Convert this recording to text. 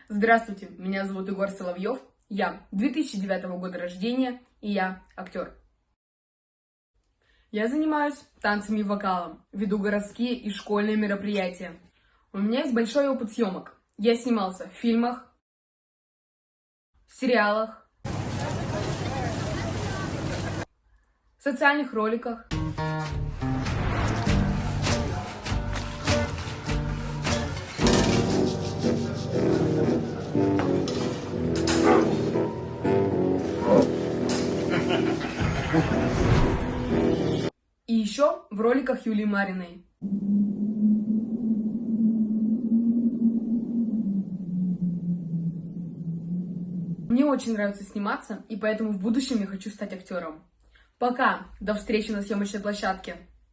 Здравствуйте, меня зовут Егор Соловьев, я 2009 года рождения, и я актер. Я занимаюсь танцами и вокалом, веду городские и школьные мероприятия. У меня есть большой опыт съемок. Я снимался в фильмах, сериалах, социальных роликах. И еще в роликах Юлии Мариной. Мне очень нравится сниматься, и поэтому в будущем я хочу стать актером. Пока! До встречи на съемочной площадке!